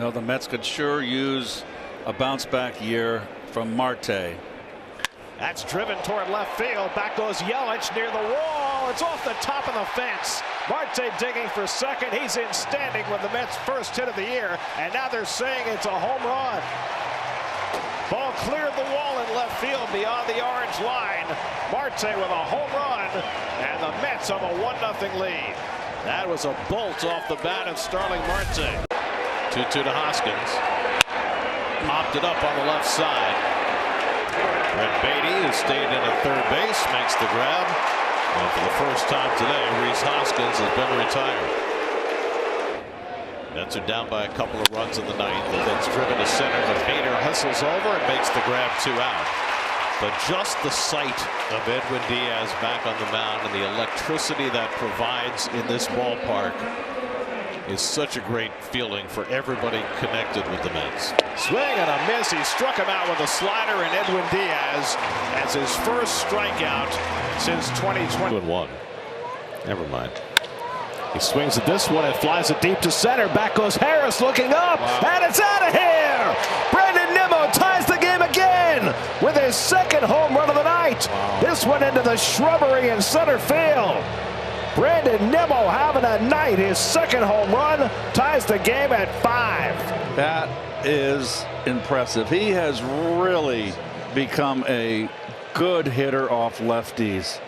Well, the Mets could sure use a bounce back year from Marte. That's driven toward left field. Back goes Yelich near the wall. It's off the top of the fence. Marte digging for second. He's in standing with the Mets' first hit of the year. And now they're saying it's a home run. Ball cleared the wall in left field beyond the orange line. Marte with a home run. And the Mets have a 1-0 lead. That was a bolt off the bat of Starling Marte. 2-2 to Hoskins. Popped it up on the left side. Brett Beatty, who stayed in at third base, makes the grab. And for the first time today, Rhys Hoskins has been retired. Mets are down by a couple of runs in the ninth. That's driven to center, but Hader hustles over and makes the grab 2 out. But just the sight of Edwin Diaz back on the mound and the electricity that provides in this ballpark is such a great feeling for everybody connected with the Mets. Swing and a miss. He struck him out with a slider, and Edwin Diaz has his first strikeout since 2020. 2-1. Never mind. He swings at this one and flies it deep to center. Back goes Harris looking up, and it's out of here. Brandon Nimmo ties the game again with his second home run of the night. This one into the shrubbery in center field. Brandon Nimmo having a night. His second home run ties the game at 5. That is impressive. He has really become a good hitter off lefties.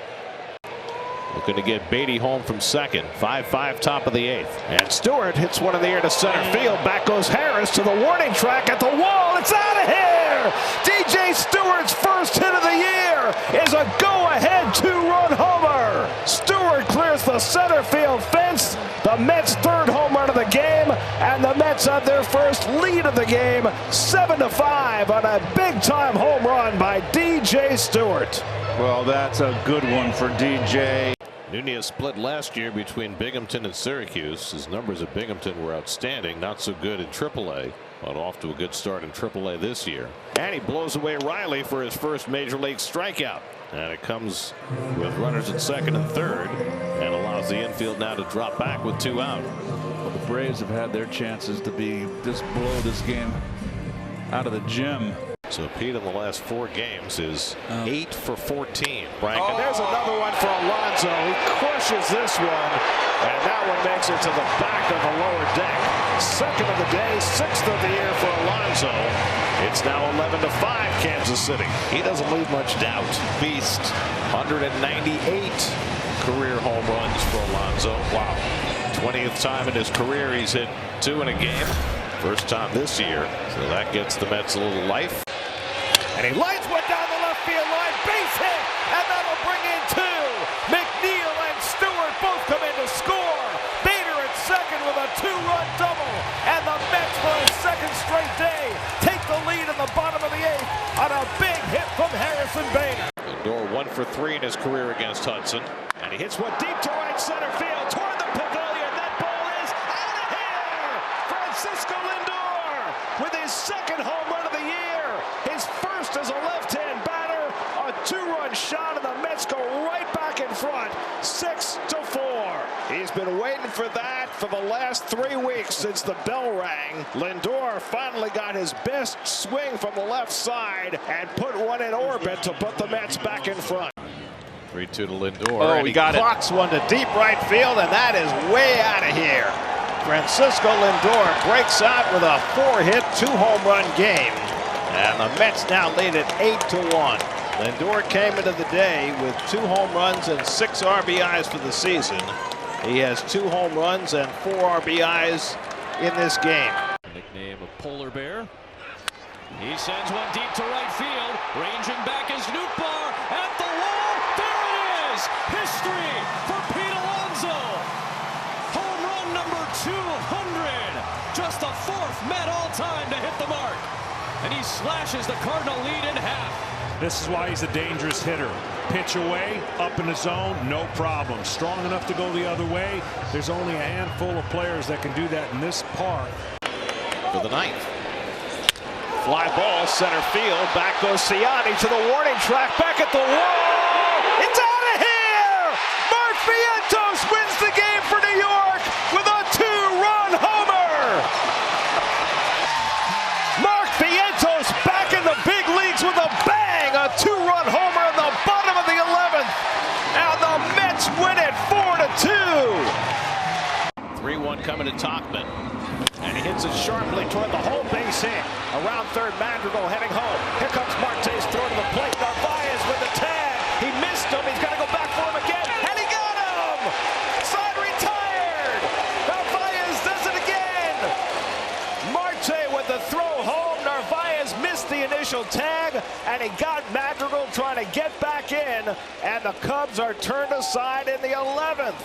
Looking to get Beatty home from second. 5-5 top of the 8th. And Stewart hits one in the air to center field. Back goes Harris to the warning track at the wall. It's out of here. DJ Stewart's first hit of the year is a go-ahead 2-run homer. Stewart clears the center field fence. The Mets' third home run of the game, and the Mets have their first lead of the game, 7-5 on a big-time home run by DJ Stewart. Well, that's a good one for DJ. Aunias split last year between Binghamton and Syracuse. His numbers at Binghamton were outstanding, not so good in AAA, but off to a good start in AAA this year. And he blows away Riley for his first major league strikeout. And it comes with runners at second and third, and allows the infield now to drop back with 2 out. Well, the Braves have had their chances to blow this game out of the gym. So Pete in the last 4 games is 8 for 14. And there's another one for Alonso. He crushes this one, and that one makes it to the back of the lower deck. Second of the day, 6th of the year for Alonso. It's now 11-5 Kansas City. He doesn't leave much doubt. Beast, 198 career home runs for Alonso. Wow. 20th time in his career he's hit 2 in a game. First time this year, so that gets the Mets a little life. And he lights one down the left field line, base hit, and that'll bring in 2. McNeil and Stewart both come in to score. Bader at second with a 2-run double, and the Mets for a second straight day take the lead in the bottom of the 8th on a big hit from Harrison Bader. Lindor 1 for 3 in his career against Hudson, and he hits one deep to right center field toward the pavilion. That ball is out of here. Francisco Lindor with his second home run of the year. His first as a left-hand batter, a 2-run shot, and the Mets go right back in front, 6-4. He's been waiting for that for the last 3 weeks since the bell rang. Lindor finally got his best swing from the left side and put one in orbit to put the Mets back in front. 3-2 to Lindor. Oh, he got it. Clocks one to deep right field, and that is way out of here. Francisco Lindor breaks out with a 4-hit, 2-home run game. And the Mets now lead at 8-1. Lindor came into the day with 2 home runs and 6 RBIs for the season. He has 2 home runs and 4 RBIs in this game. Nickname of Polar Bear. He sends one deep to right field. Ranging back is Nootbaar at the wall. There it is! History for Pete Alonso. Home run number 200. Just the 4th Met all-time to hit the mark. And he slashes the Cardinal lead in half. This is why he's a dangerous hitter. Pitch away, up in the zone, no problem. Strong enough to go the other way. There's only a handful of players that can do that in this park. For the 9th. Fly ball, center field. Back goes Ciani to the warning track. Back at the wall. It's out of here! Mark Vientos wins the game for New York with a 2-run homer! coming to Tauchman. And he hits it sharply toward the home base hit. Around third, Madrigal heading home. Here comes Martinez, throw to the plate. Narvaez with the tag. He missed him. He's got to go back for him again. And he got him! Side retired! Narvaez does it again! Marte with the throw home. Narvaez missed the initial tag, and he got Madrigal trying to get back in. And the Cubs are turned aside in the 11th.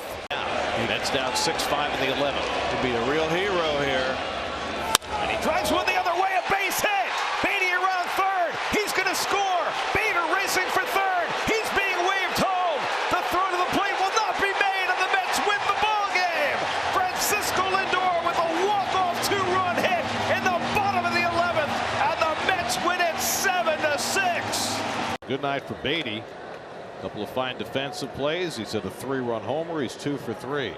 That's down 6-5 in the 11th. Could be a real hero here. And he drives one the other way, a base hit. Beatty around third. He's going to score. Bader racing for third. He's being waved home. The throw to the plate will not be made, and the Mets win the ball game. Francisco Lindor with a walk-off two-run hit in the bottom of the 11th, and the Mets win it 7-6. Good night for Beatty. A couple of fine defensive plays. He's at a 3-run homer. He's 2 for 3.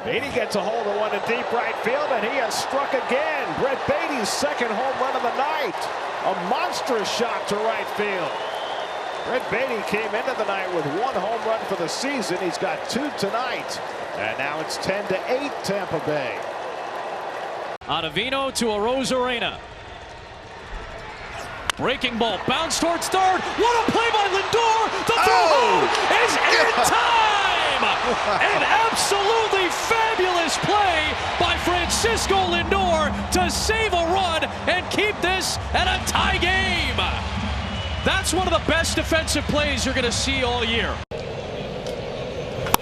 Beatty gets a hold of one in deep right field, and he has struck again. Brett Beatty's second home run of the night. A monstrous shot to right field. Brett Beatty came into the night with 1 home run for the season. He's got 2 tonight. And now it's 10-8 Tampa Bay. Ottavino to a Rose Arena. Breaking ball, bounce towards third. What a play by Lindor! The throw is in time! An absolutely fabulous play by Francisco Lindor to save a run and keep this at a tie game. That's one of the best defensive plays you're going to see all year.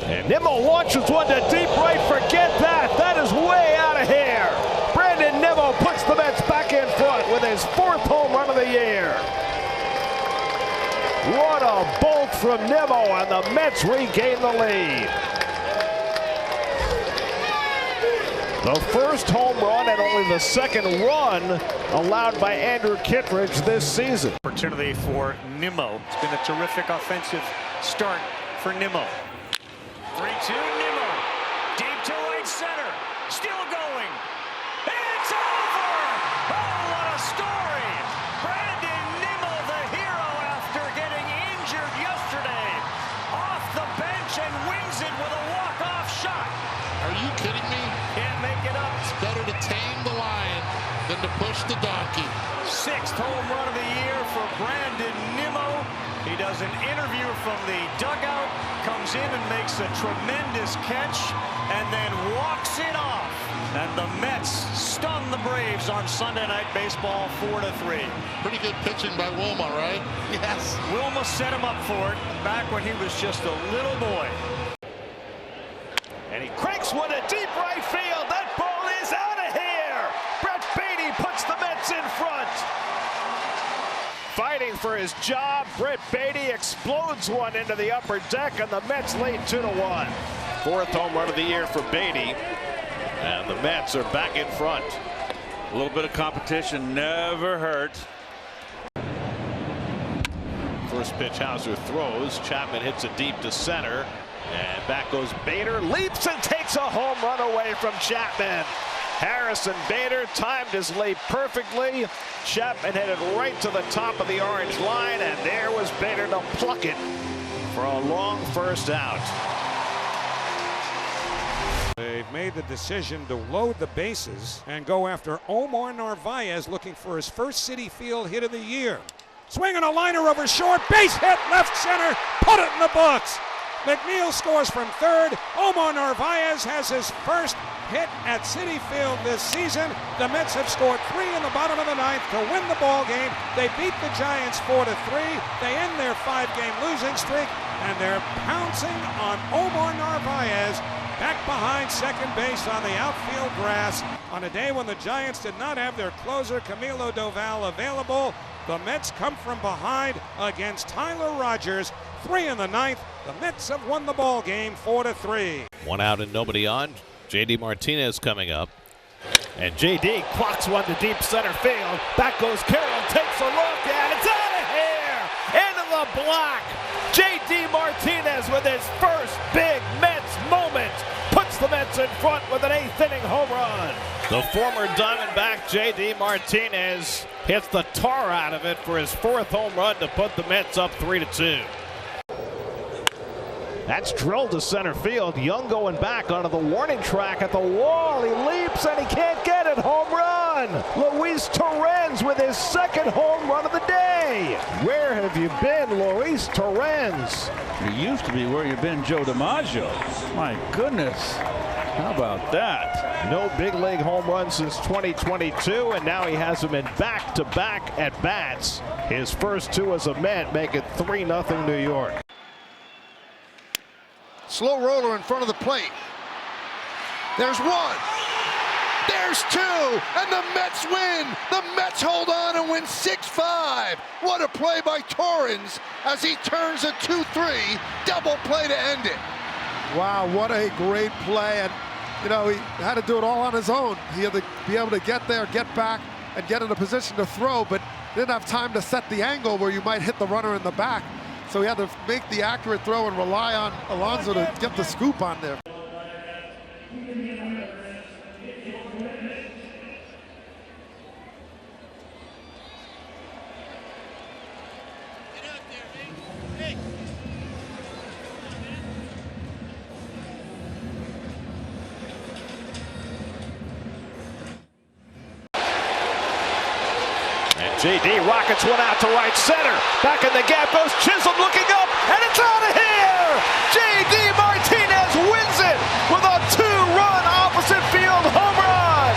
And Nimmo launches one to deep right. Forget that. That is way out of here. Brandon Nimmo puts the Mets back in front with his 4th home run of the year. What a bolt from Nimmo, and the Mets regain the lead. The first home run and only the 2nd run allowed by Andrew Kittredge this season. Opportunity for Nimmo. It's been a terrific offensive start for Nimmo. 3-2 Nimmo. Deep to right center. Still going. It's over! Oh, what a story! Brandon Nimmo, the hero after getting injured yesterday. Off the bench and wins it with a walk-off shot. Are you kidding me? Can't make it up. It's better to tame the lion than to push the donkey. 6th home run of the year for Brandon Nimmo. He does an interview from the dugout, comes in and makes a tremendous catch, and then walks it off. And the Mets stun the Braves on Sunday Night Baseball 4-3. Pretty good pitching by Wilma, right? Yes. Wilma set him up for it back when he was just a little boy. And he cranks one to deep right field. That ball is out of here. Brett Beatty puts the Mets in front. Fighting for his job, Brett Beatty explodes one into the upper deck, and the Mets lead 2-1. 4th home run of the year for Beatty, and the Mets are back in front. A little bit of competition never hurts. First pitch, Hauser throws. Chapman hits it deep to center, and back goes Bader. Leaps and takes a home run away from Chapman. Harrison Bader timed his leap perfectly. Chapman hit it right to the top of the orange line, and there was Bader to pluck it for a long first out. They've made the decision to load the bases and go after Omar Narvaez, looking for his first Citi Field hit of the year. Swinging a liner over short, base hit, left center, put it in the books. McNeil scores from third. Omar Narvaez has his first hit at Citi Field this season. The Mets have scored 3 in the bottom of the 9th to win the ball game. They beat the Giants 4-3. They end their 5-game losing streak, and they're pouncing on Omar Narvaez back behind second base on the outfield grass. On a day when the Giants did not have their closer, Camilo Doval, available, the Mets come from behind against Tyler Rogers. 3 in the 9th. The Mets have won the ball game 4-3. 1 out and nobody on. J.D. Martinez coming up. And J.D. clocks one to deep center field. Back goes Carroll, takes a look, and it's out of here! Into the block! J.D. Martinez with his first big Mets moment puts the Mets in front with an 8th inning home run. The former Diamondback J.D. Martinez hits the tar out of it for his 4th home run to put the Mets up 3-2. That's drilled to center field. Young going back onto the warning track at the wall. He leaps and he can't get it. Home run. Luis Torrens with his second home run of the day. Where have you been, Luis Torrens? You used to be where you've been, Joe DiMaggio. My goodness. How about that? No big league home run since 2022, and now he has them in back-to-back at-bats. His first two as a Met make it 3-0 New York. Slow roller in front of the plate. There's one. There's two. And the Mets win. The Mets hold on and win 6-5. What a play by Torrens as he turns a 2-3 double play to end it. Wow, what a great play. And, you know, he had to do it all on his own. He had to be able to get there, get back, and get in a position to throw, but didn't have time to set the angle where you might hit the runner in the back. So he had to make the accurate throw and rely on Alonso to get the scoop on there. JD rockets one out to right center. Back in the gap goes Chisholm looking up, and it's out of here! JD Martinez wins it with a two-run opposite field home run!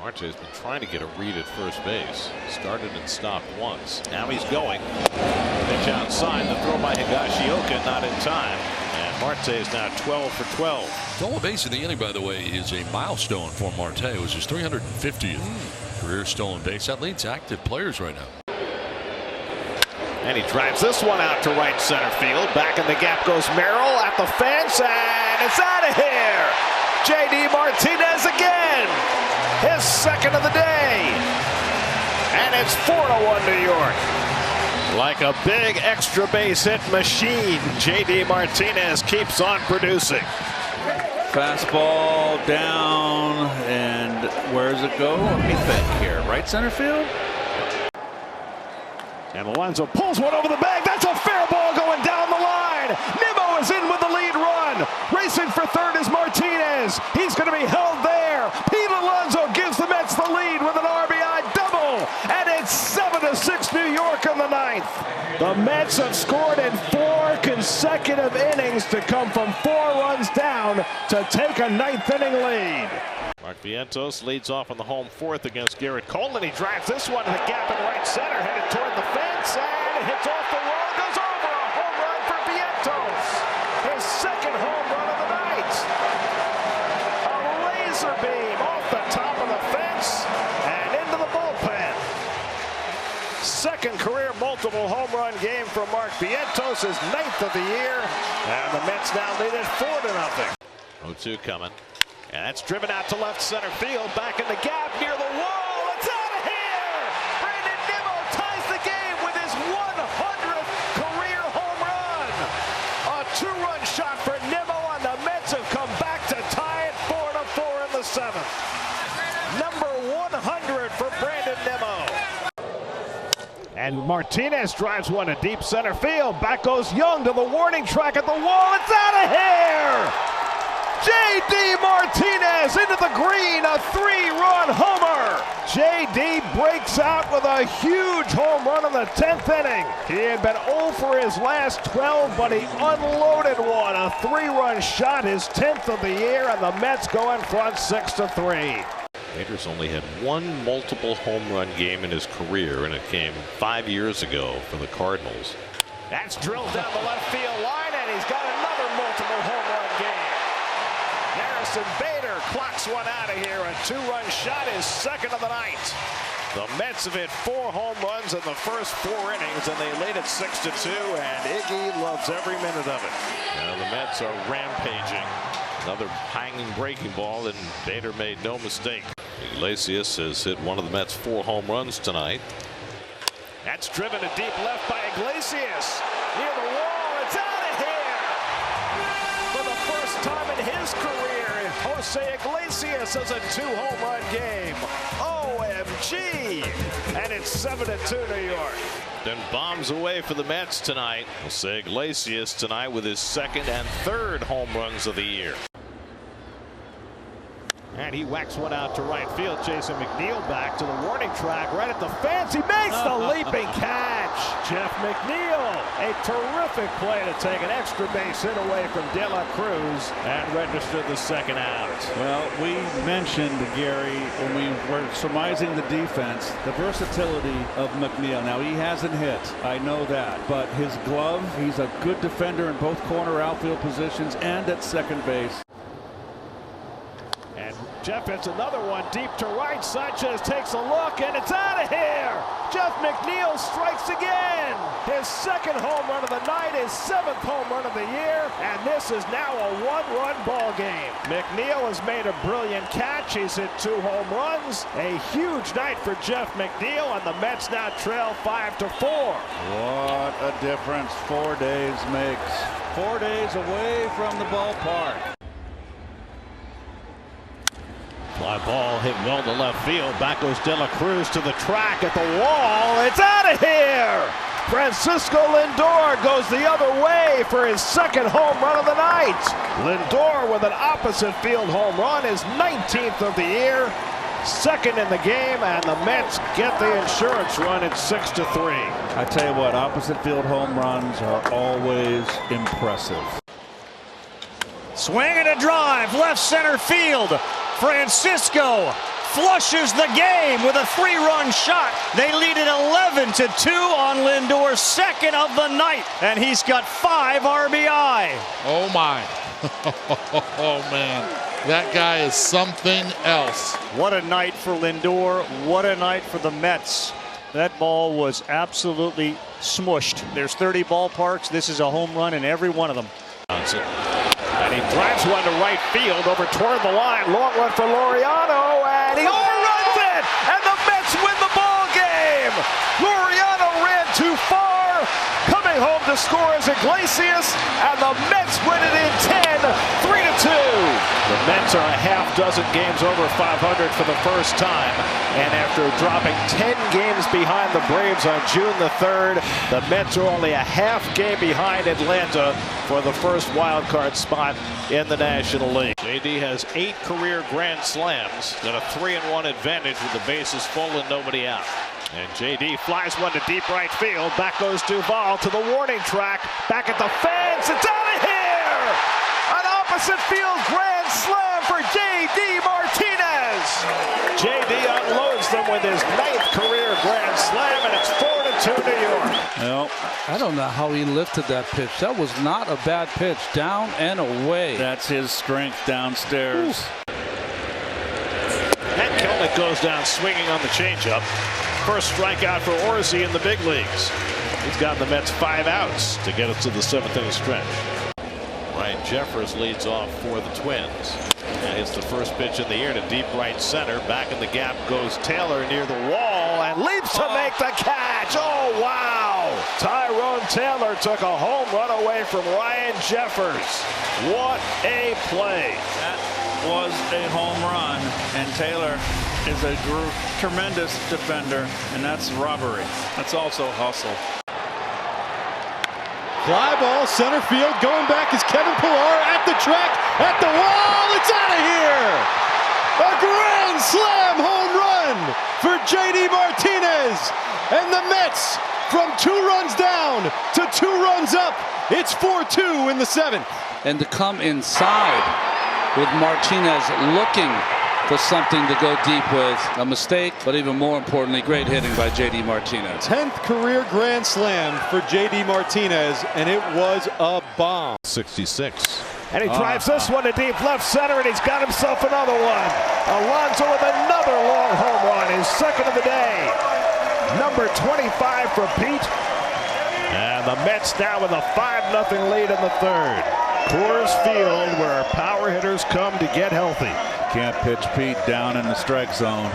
Martinez has been trying to get a read at first base. Started and stopped once. Now he's going. Pitch outside. The throw by Higashioka not in time. And Marte is now 12 for 12. Stolen base in the inning, by the way, is a milestone for Marte. It was his 350th career stolen base. That leads active players right now. And he drives this one out to right center field. Back in the gap goes Merrill at the fence, and it's out of here. JD Martinez again. His second of the day. And it's 4-1 New York. Like a big extra base hit machine, JD Martinez keeps on producing. Fastball down, and where does it go? Let me think here. Right center field? And Alonso pulls one over the bag. That's a fair ball going down the line. Nimmo is in with the lead run. Racing for third is Martinez. He's going to be held there. Pete Alonso gives the Mets the lead with an RBI double. And it's 7-6 New York in the ninth. The Mets have scored in 4 consecutive innings to come from 4 runs down to take a ninth inning lead. Mark Vientos leads off on the home fourth against Garrett Cole, and he drives this one to the gap in right center, headed toward the fence, and it hits off the wall, goes over. A home run for Vientos. His second home run of the night. A laser beam off the top of the fence and into the bullpen. Second career multiple home run game for Mark Vientos, his 9th of the year, and the Mets now lead it 4-0. 0-2 coming. And that's driven out to left center field. Back in the gap near the wall. It's out of here! Brandon Nimmo ties the game with his 100th career home run. A 2-run shot for Nimmo, and the Mets have come back to tie it 4-4 in the 7th. Number 100 for Brandon Nimmo. And Martinez drives one to deep center field. Back goes Young to the warning track at the wall. It's out of here! JD Martinez into the green, a 3-run homer. JD breaks out with a huge home run in the 10th inning. He had been 0 for his last 12, but he unloaded one. A 3-run shot, his 10th of the year, and the Mets go in front 6-3. Bader's only had 1 multiple home run game in his career, and it came 5 years ago for the Cardinals. That's drilled down the left field line, and he's got another multiple home run game. Harrison Bader clocks one out of here. A 2-run shot, his second of the night. The Mets have hit 4 home runs in the first 4 innings, and they lead it 6-2, and Iggy loves every minute of it. Now the Mets are rampaging. Another hanging breaking ball, and Bader made no mistake. Iglesias has hit one of the Mets' 4 home runs tonight. That's driven to deep left by Iglesias. Near the wall, it's out of here! For the first time in his career, Jose Iglesias has a 2-home run game. OMG! And it's 7-2 New York. Then bombs away for the Mets tonight. Jose Iglesias tonight with his second and third home runs of the year. And he whacks one out to right field. Jason McNeil back to the warning track right at the fence. He makes the leaping catch. Jeff McNeil, a terrific play to take an extra base hit away from De La Cruz and register the second out. Well, we mentioned, Gary, when we were surmising the defense, the versatility of McNeil. Now, he hasn't hit, I know that, but his glove, he's a good defender in both corner outfield positions and at second base. And Jeff hits another one deep to right. Sanchez takes a look, and it's out of here. Jeff McNeil strikes again. His second home run of the night, his 7th home run of the year, and this is now a 1-run ball game. McNeil has made a brilliant catch. He's hit 2 home runs. A huge night for Jeff McNeil, and the Mets now trail 5-4. What a difference 4 days makes. 4 days away from the ballpark. Fly ball hit well to left field. Back goes De La Cruz to the track at the wall. It's out of here. Francisco Lindor goes the other way for his second home run of the night. Lindor with an opposite field home run, his 19th of the year, second in the game, and the Mets get the insurance run at 6-3. I tell you what, opposite field home runs are always impressive. Swing and a drive, left center field. Francisco flushes the game with a 3-run shot. They lead it 11-2 on Lindor's second of the night, and he's got 5 RBI. Oh my. Oh man, that guy is something else. What a night for Lindor. What a night for the Mets. That ball was absolutely smushed. There's 30 ballparks. This is a home run in every one of them. And he drives one to right field over toward the line. Long run for Laureano, and he overruns it! And the Mets win the ball game! Laureano ran too far. Coming home to score is Iglesias, and the Mets win it in 10, 3-2. The Mets are a half dozen games over 500 for the first time. And after dropping 10 games behind the Braves on June the 3rd, the Mets are only a half game behind Atlanta for the first wild card spot in the National League. JD has 8 career grand slams and a 3-1 advantage with the bases full and nobody out. And JD flies one to deep right field. Back goes Duvall to the warning track. Back at the fence. It's out of here! An opposite field grand slam for JD Martinez. JD unloads them with his 9th career grand slam, and it's 4-2 New York. Well, I don't know how he lifted that pitch. That was not a bad pitch. Down and away. That's his strength downstairs. And Kelnick goes down swinging on the changeup. First strikeout for Orsi in the big leagues. He's gotten the Mets 5 outs to get us to the 7th inning stretch. Ryan Jeffers leads off for the Twins. And hits the first pitch in the air to deep right center. Back in the gap goes Taylor near the wall and leaps to make the catch. Oh, wow. Tyrone Taylor took a home run away from Ryan Jeffers. What a play. That was a home run, and Taylor is a tremendous defender, and that's robbery. That's also hustle. Fly ball, center field, going back is Kevin Pillar at the track, at the wall, it's out of here! A grand slam home run for JD Martinez, and the Mets from 2 runs down to 2 runs up. It's 4-2 in the 7th. And to come inside with Martinez looking for something to go deep with. A mistake, but even more importantly, great hitting by J.D. Martinez. 10th career grand slam for J.D. Martinez, and it was a bomb. 66. And he drives this one to deep left center, and he's got himself another one. Alonso with another long home run, his second of the day. Number 25 for Pete. And the Mets now with a 5-0 lead in the 3rd. Coors Field, where power hitters come to get healthy. Can't pitch Pete down in the strike zone.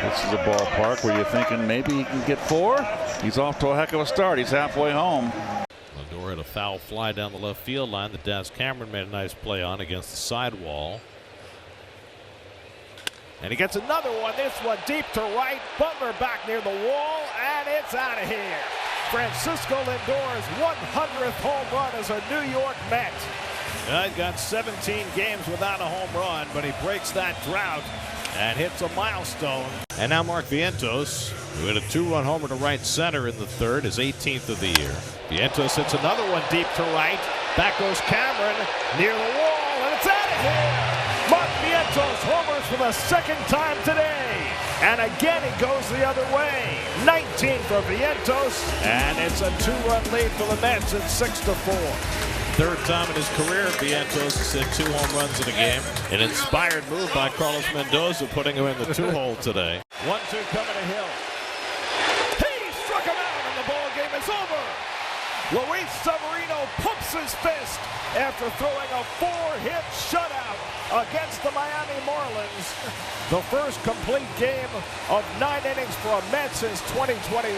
This is a ballpark where you're thinking maybe he can get 4. He's off to a heck of a start. He's halfway home. Lindor had a foul fly down the left field line that Daz Cameron made a nice play on against the sidewall. And he gets another one, this one deep to right. Butler back near the wall, and it's out of here. Francisco Lindor's 100th home run as a New York Met. He's got 17 games without a home run, but he breaks that drought and hits a milestone. And now Mark Vientos, who hit a 2-run homer to right center in the third, his 18th of the year. Vientos hits another one deep to right. Back goes Cameron near the wall, and it's out of here. Mark Vientos homers for the second time today. And again, he goes the other way. 19 for Vientos, and it's a 2-run lead for the Mets at 6-4. Third time in his career, Vientos has hit 2 home runs in a game. An inspired move by Carlos Mendoza, putting him in the 2-hole today. 1-2 coming to Hill. He struck him out, and the ball game is over. Luis Severino pumps his fist after throwing a 4-hit shutout against the Miami Marlins. The first complete game of 9 innings for a Met since 2021,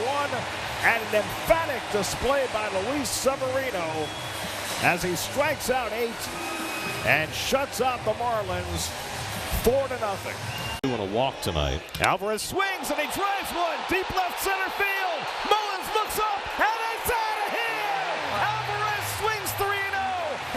and an emphatic display by Luis Severino as he strikes out 8 and shuts out the Marlins 4-0. Doing a walk tonight. Alvarez swings and he drives one deep left center field. Mullins looks up and it's out of here. Alvarez swings 3-0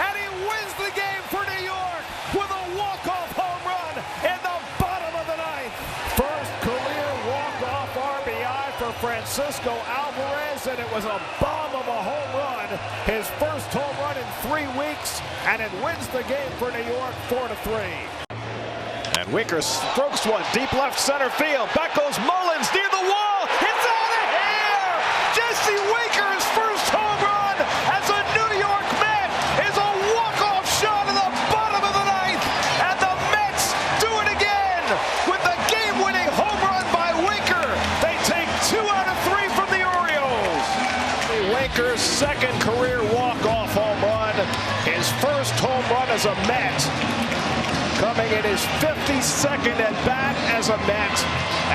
and he wins the game for New York with a walk-off home run in the bottom of the 9th. First career walk-off RBI for Francisco Alvarez, and it was a bomb of a home run. His first home run in 3 weeks, and it wins the game for New York 4-3. And Winker strokes one deep left center field. Back goes Mullins near the wall. It's out of here! Jesse Winker's first home run as a New York Met is a walk-off shot in the bottom of the 9th, and the Mets do it again with the game-winning home run by Winker. They take 2 out of 3 from the Orioles. Winker's second career walk-off home run, his first home run as a Met, coming in his 52nd at bat as a Met,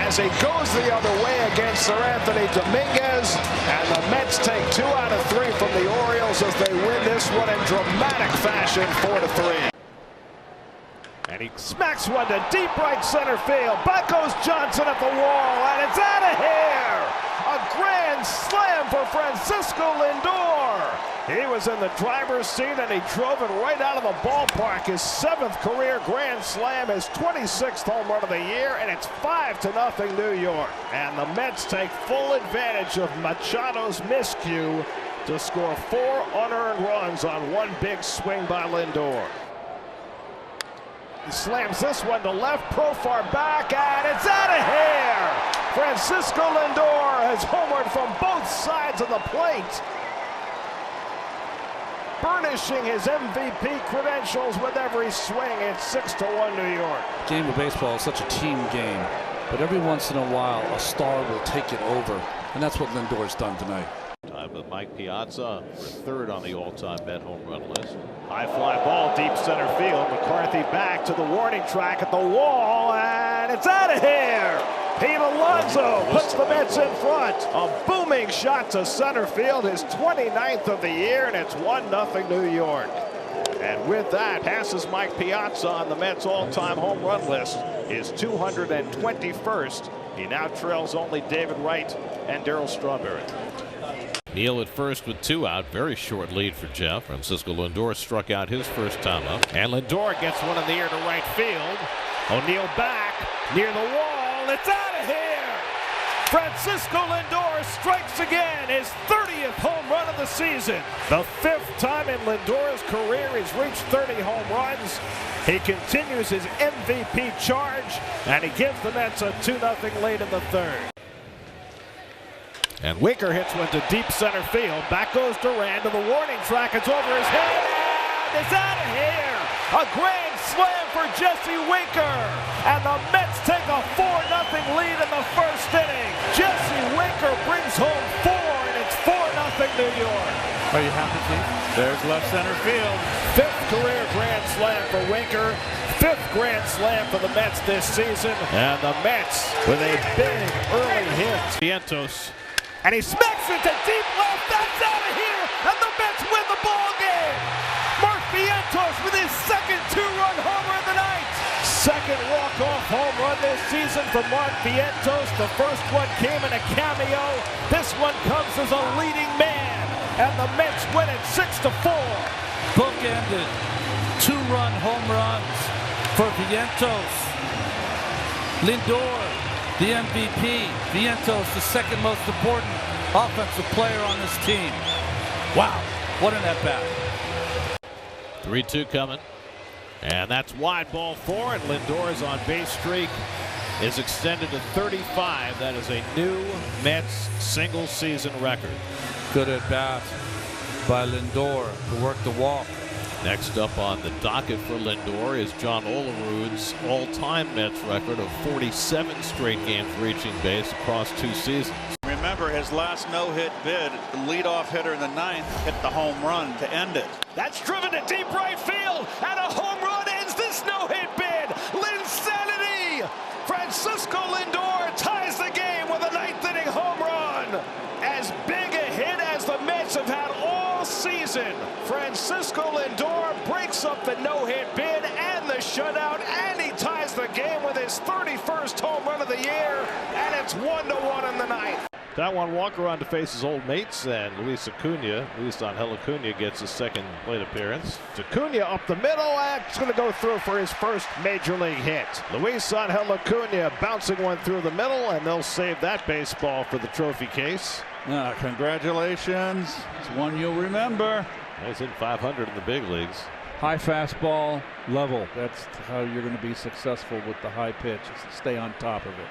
as he goes the other way against Sir Anthony Dominguez, and the Mets take 2 out of 3 from the Orioles as they win this one in dramatic fashion, 4-3. And he smacks one to deep right center field. Back goes Johnson at the wall, and it's out of here! A grand slam for Francisco Lindor. He was in the driver's seat and he drove it right out of the ballpark. His 7th career grand slam, his 26th home run of the year, and it's 5-0 New York. And the Mets take full advantage of Machado's miscue to score 4 unearned runs on one big swing by Lindor. He slams this one to left, Profar back, and it's out of here! Francisco Lindor has homered from both sides of the plate, burnishing his MVP credentials with every swing. It's 6-1 New York. Game of baseball is such a team game, but every once in a while a star will take it over, and that's what Lindor's done tonight. Time with Mike Piazza for 3rd on the all-time Met home run list. High fly ball deep center field. McCarthy back to the warning track at the wall, and it's out of here. Pete Alonso puts the Mets in front. A booming shot to center field, his 29th of the year, and it's 1-0 New York. And with that, passes Mike Piazza on the Mets all-time home run list, his 221st. He now trails only David Wright and Darryl Strawberry. Neal at first with 2 out. Very short lead for Jeff. Francisco Lindor struck out his first time up. And Lindor gets one in the air to right field. O'Neill back near the wall. It's out of here. Francisco Lindor strikes again, his 30th home run of the season. The 5th time in Lindor's career he's reached 30 home runs. He continues his MVP charge, and he gives the Mets a 2-0 lead in the 3rd. And Winker hits one to deep center field. Back goes Duran to the warning track. It's over his head. And it's out of here. A grand slam for Jesse Winker. And the Mets take a 4-0 lead in the 1st inning. Jesse Winker brings home 4, and it's 4-0 New York. Are you happy, Keith? There's left center field. 5th career grand slam for Winker. 5th grand slam for the Mets this season. And the Mets with a big early hit. Vientos. And he smacks it to deep left. That's out of here. And the Mets win the ball game. Mark Vientos with his 2nd 2-run homer of the night. second walk-off home run this season for Mark Vientos. The first one came in a cameo. This one comes as a leading man, and the Mets win it 6-4. Bookended two-run home runs for Vientos. Lindor, the MVP. Vientos, the second most important offensive player on this team. Wow, what an at-bat. 3-2 coming. And that's wide ball 4, and Lindor's on base streak is extended to 35. That is a new Mets single season record. Good at bat by Lindor to work the walk. Next up on the docket for Lindor is John Olerud's all-time Mets record of 47 straight games reaching base across 2 seasons. Remember his last no-hit bid, the leadoff hitter in the 9th hit the home run to end it. That's driven to deep right field, and a home run ends this no-hit bid. Linsanity! Francisco Lindor ties the game with a 9th-inning home run. As big a hit as the Mets have had all season. Francisco Lindor breaks up the no-hit bid and the shutout, and he ties the game with his 31st home run of the year, and it's 1-1 in the 9th. That one Walker on to face his old mates, and Luis Angel Acuna gets his second plate appearance. Acuna up the middle, and it's going to go through for his first major league hit. Luis Angel Acuna bouncing one through the middle, and they'll save that baseball for the trophy case. Congratulations. It's one you'll remember. He's in 500 in the big leagues. High fastball, level. That's how you're going to be successful with the high pitch, is stay on top of it.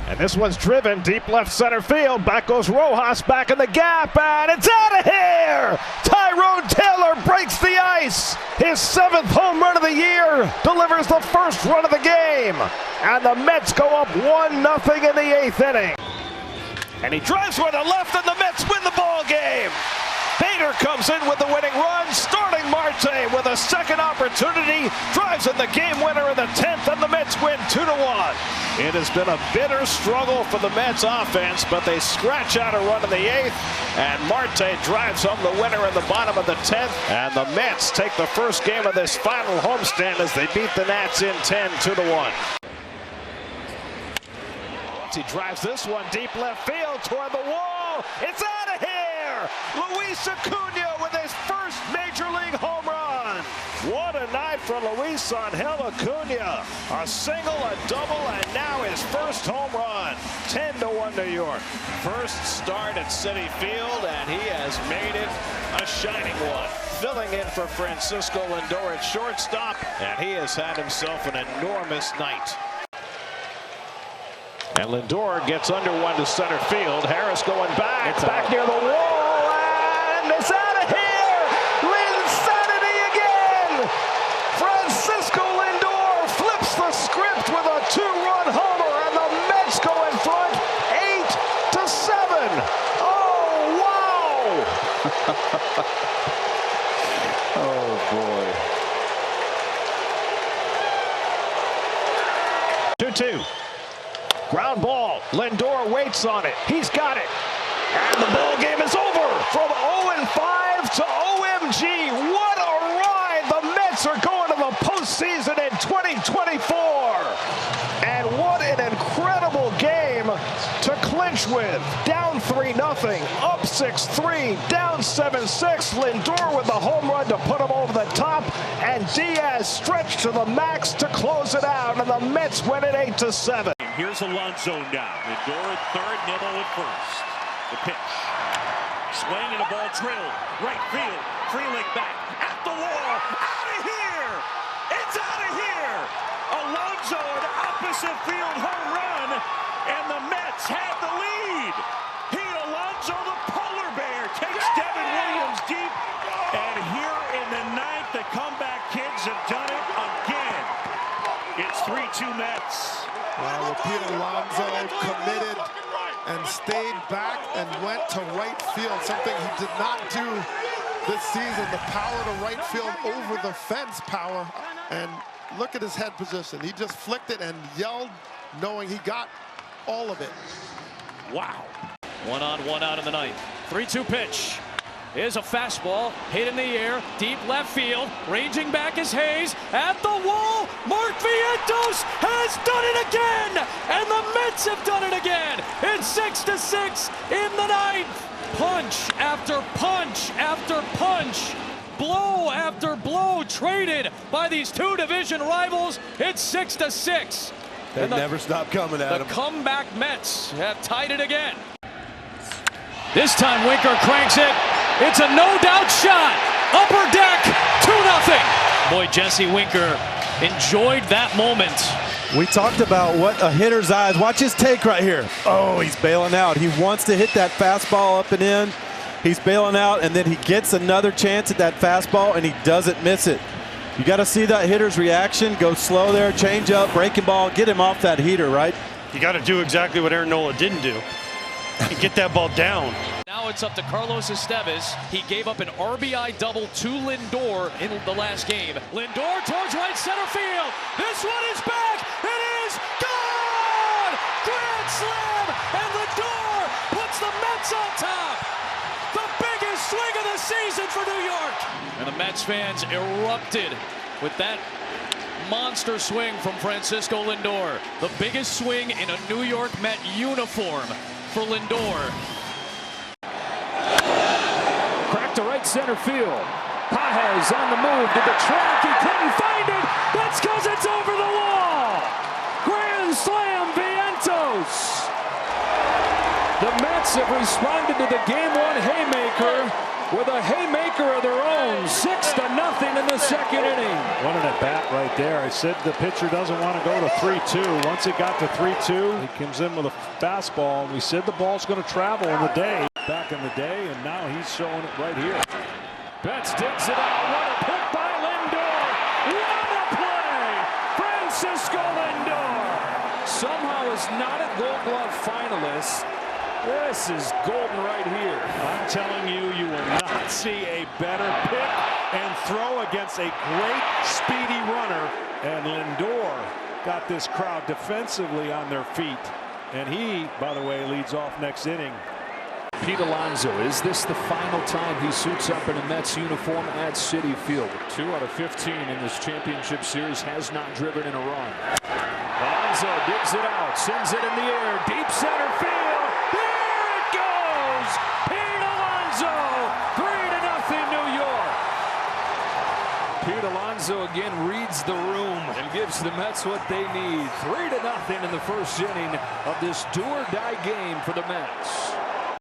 And this one's driven deep left center field. Back goes Rojas, back in the gap, and it's out of here! Tyrone Taylor breaks the ice. His 7th home run of the year delivers the first run of the game. And the Mets go up 1-0 in the 8th inning. And he drives one to left, and the Mets win the ball game. Bader comes in with the winning run. Starling Marte with a second opportunity drives in the game winner in the 10th, and the Mets win 2-1. It has been a bitter struggle for the Mets offense, but they scratch out a run in the 8th, and Marte drives home the winner in the bottom of the 10th, and the Mets take the first game of this final homestand as they beat the Nats in 10 2-1. He drives this one deep left field toward the wall. It's out of here! Luis Acuna with his first major league home run. What a night for Luis Angel Acuna. A single, a double, and now his first home run. 10-1 New York. First start at Citi Field, and he has made it a shining one. Filling in for Francisco Lindor at shortstop, and he has had himself an enormous night. And Lindor gets under one to center field. Harris going back, back near the wall, and it's out of here! Linsanity again! Francisco Lindor flips the script with a 2-run homer, and the Mets go in front 8-7. Oh, wow! Oh, boy. 2-2. Ground ball. Lindor waits on it. He's got it. And the ball game is over. From 0-5 to OMG. What a ride. The Mets are going to the postseason in 2024. And what an incredible game to clinch with. Down 3-0. Up 6-3. Down 7-6. Lindor with the home run to put him over the top. And Diaz stretched to the max to close it out. And the Mets win it 8-7. Here's Alonso now. Lindor at third, Nimmo at first. The pitch. Swing and a ball drilled. Right field. Frelick back. At the wall. Out of here! It's out of here! Alonso an opposite field home run. And the Mets had the lead. Pete Alonso, the polar bear, takes Devin Williams deep. And here in the 9th, the comeback kids have done it again. It's 3-2 Mets. Well, Pete Alonso committed and stayed back and went to right field, something he did not do this season. The power to right field over the fence power. And look at his head position. He just flicked it and yelled, knowing he got all of it. Wow. 1 on, 1 out in the 9th. 3-2 pitch. Is a fastball hit in the air, deep left field. Ranging back is Hayes at the wall. Vientos has done it again, and the Mets have done it again. It's 6-6 in the ninth. Punch after punch after punch, blow after blow traded by these two division rivals. It's 6-6. They never stop coming at The him. comeback Mets have tied it again. This time Winker cranks it. It's a no-doubt shot. Upper deck, 2-0. Boy, Jesse Winker enjoyed that moment. We talked about what a hitter's eyes. Watch his take right here. Oh, he's bailing out. He wants to hit that fastball up and in. He's bailing out, and then he gets another chance at that fastball, and he doesn't miss it. You got to see that hitter's reaction. Go slow there, change up, breaking ball, get him off that heater, right? You got to do exactly what Aaron Nola didn't do. Get that ball down. Now it's up to Carlos Estevez. He gave up an RBI double to Lindor in the last game. Lindor towards right center field. This one is back. It is gone! Grand slam! And Lindor puts the Mets on top. The biggest swing of the season for New York. And the Mets fans erupted with that monster swing from Francisco Lindor. The biggest swing in a New York Met uniform for Lindor. Crack to right center field. Pages on the move to the track. He couldn't find it. That's because it's over the wall. Grand slam, Vientos. The Mets have responded to the game one haymaker with a haymaker of their own. 6-0 in the second inning. What an at bat right there. I said the pitcher doesn't want to go to 3-2. Once it got to 3-2, he comes in with a fastball. And we said the ball's going to travel in the day. Back in the day, and now he's showing it right here. Betts digs it out. What a pick by Lindor. What a play. Francisco Lindor somehow is not a Gold Glove finalist. This is golden right here. I'm telling you, you will not see a better pick and throw against a great speedy runner. And Lindor got this crowd defensively on their feet. And he, by the way, leads off next inning. Pete Alonso, is this the final time he suits up in a Mets uniform at Citi Field? 2 out of 15 in this championship series, has not driven in a run. Alonso digs it out, sends it in the air, deep center field. There it goes! Pete Alonso, 3-0 New York. Pete Alonso again reads the room and gives the Mets what they need. 3-0 in the first inning of this do-or-die game for the Mets.